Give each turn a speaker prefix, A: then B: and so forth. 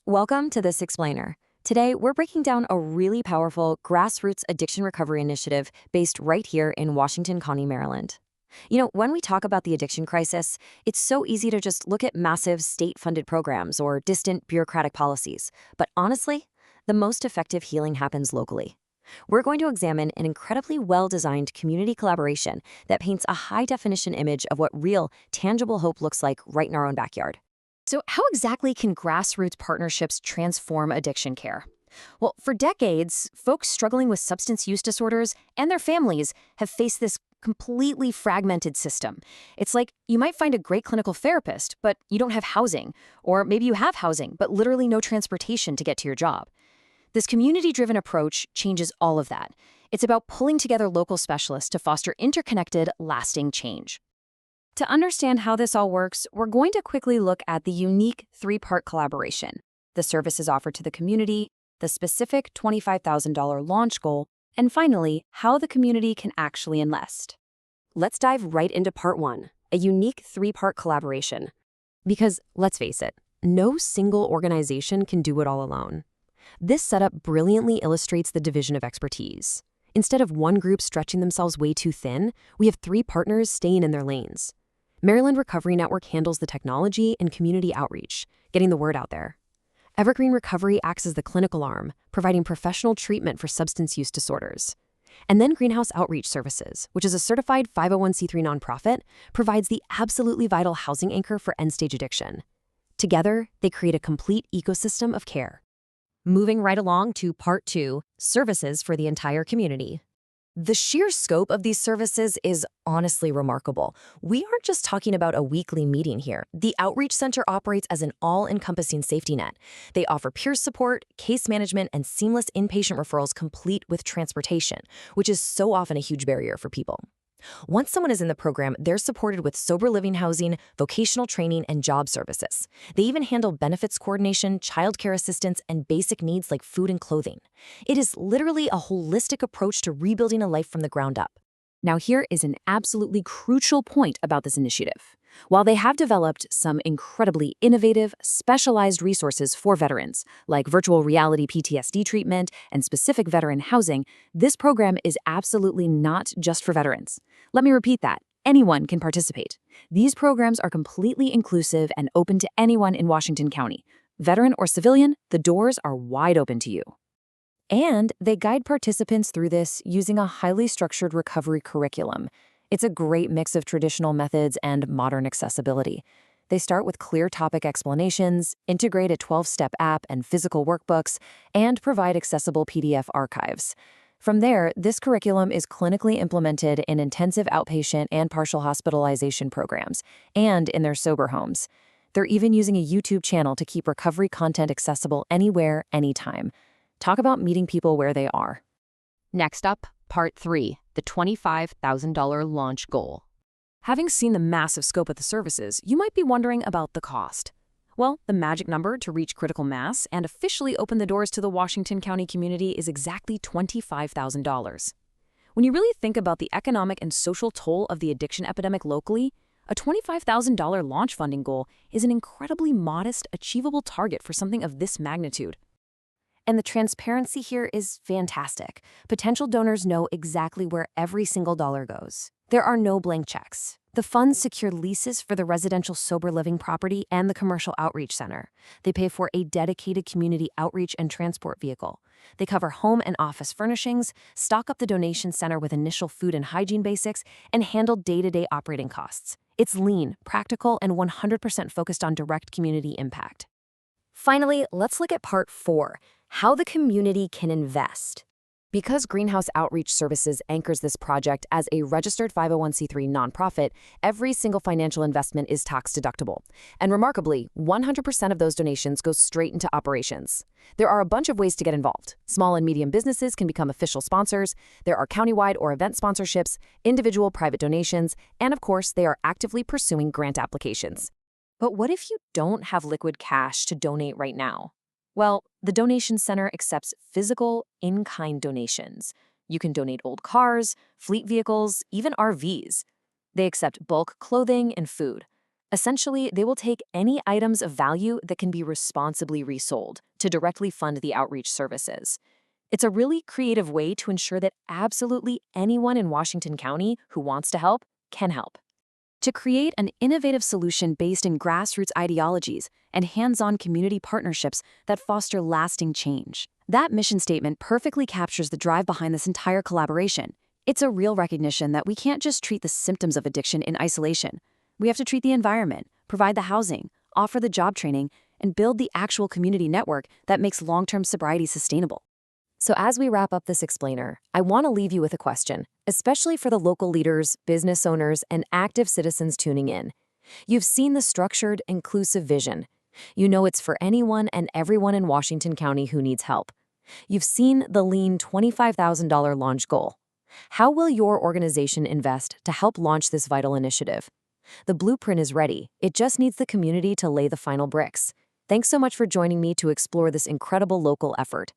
A: Welcome to This Explainer. Today, we're breaking down a really powerful grassroots addiction recovery initiative based right here in Washington County, Maryland. When we talk about the addiction crisis, it's so easy to just look at massive state-funded programs or distant bureaucratic policies. But honestly, the most effective healing happens locally. We're going to examine an incredibly well-designed community collaboration that paints a high-definition image of what real, tangible hope looks like right in our own backyard. So how exactly can grassroots partnerships transform addiction care? Well, for decades, folks struggling with substance use disorders and their families have faced this completely fragmented system. It's like you might find a great clinical therapist, but you don't have housing. Or maybe you have housing, but literally no transportation to get to your job. This community-driven approach changes all of that. It's about pulling together local specialists to foster interconnected, lasting change. To understand how this all works, we're going to quickly look at the unique three-part collaboration: the services offered to the community, the specific $25,000 launch goal, and finally, how the community can actually enlist. Let's dive right into part one, a unique three-part collaboration. Because, let's face it, no single organization can do it all alone. This setup brilliantly illustrates the division of expertise. Instead of one group stretching themselves way too thin, we have three partners staying in their lanes. Maryland Recovery Network handles the technology and community outreach, getting the word out there. Evergreen Recovery acts as the clinical arm, providing professional treatment for substance use disorders. And then Greenhouse Outreach Services, which is a certified 501c3 nonprofit, provides the absolutely vital housing anchor for end-stage addiction. Together, they create a complete ecosystem of care. Moving right along to part two, services for the entire community. The sheer scope of these services is honestly remarkable. We aren't just talking about a weekly meeting here. The Outreach Center operates as an all-encompassing safety net. They offer peer support, case management, and seamless inpatient referrals complete with transportation, which is so often a huge barrier for people. Once someone is in the program, they're supported with sober living housing, vocational training, and job services. They even handle benefits coordination, childcare assistance, and basic needs like food and clothing. It is literally a holistic approach to rebuilding a life from the ground up. Now, here is an absolutely crucial point about this initiative. While they have developed some incredibly innovative, specialized resources for veterans, like virtual reality PTSD treatment and specific veteran housing, this program is absolutely not just for veterans. Let me repeat that. Anyone can participate. These programs are completely inclusive and open to anyone in Washington County. Veteran or civilian, the doors are wide open to you. And they guide participants through this using a highly structured recovery curriculum. It's a great mix of traditional methods and modern accessibility. They start with clear topic explanations, integrate a 12-step app and physical workbooks, and provide accessible PDF archives. From there, this curriculum is clinically implemented in intensive outpatient and partial hospitalization programs, and in their sober homes. They're even using a YouTube channel to keep recovery content accessible anywhere, anytime. Talk about meeting people where they are. Next up, part three, the $25,000 launch goal. Having seen the massive scope of the services, you might be wondering about the cost. Well, the magic number to reach critical mass and officially open the doors to the Washington County community is exactly $25,000. When you really think about the economic and social toll of the addiction epidemic locally, a $25,000 launch funding goal is an incredibly modest, achievable target for something of this magnitude. And the transparency here is fantastic. Potential donors know exactly where every single dollar goes. There are no blank checks. The funds secure leases for the residential sober living property and the commercial outreach center. They pay for a dedicated community outreach and transport vehicle. They cover home and office furnishings, stock up the donation center with initial food and hygiene basics, and handle day-to-day operating costs. It's lean, practical, and 100% focused on direct community impact. Finally, let's look at part four, how the community can invest. Because Greenhouse Outreach Services anchors this project as a registered 501c3 nonprofit, every single financial investment is tax-deductible. And remarkably, 100% of those donations go straight into operations. There are a bunch of ways to get involved. Small and medium businesses can become official sponsors. There are countywide or event sponsorships, individual private donations, and of course, they are actively pursuing grant applications. But what if you don't have liquid cash to donate right now? Well, the donation center accepts physical, in-kind donations. You can donate old cars, fleet vehicles, even RVs. They accept bulk clothing and food. Essentially, they will take any items of value that can be responsibly resold to directly fund the outreach services. It's a really creative way to ensure that absolutely anyone in Washington County who wants to help can help. To create an innovative solution based in grassroots ideologies and hands-on community partnerships that foster lasting change. That mission statement perfectly captures the drive behind this entire collaboration. It's a real recognition that we can't just treat the symptoms of addiction in isolation. We have to treat the environment, provide the housing, offer the job training, and build the actual community network that makes long-term sobriety sustainable. So as we wrap up this explainer, I want to leave you with a question, especially for the local leaders, business owners, and active citizens tuning in. You've seen the structured, inclusive vision. You know it's for anyone and everyone in Washington County who needs help. You've seen the lean $25,000 launch goal. How will your organization invest to help launch this vital initiative? The blueprint is ready. It just needs the community to lay the final bricks. Thanks so much for joining me to explore this incredible local effort.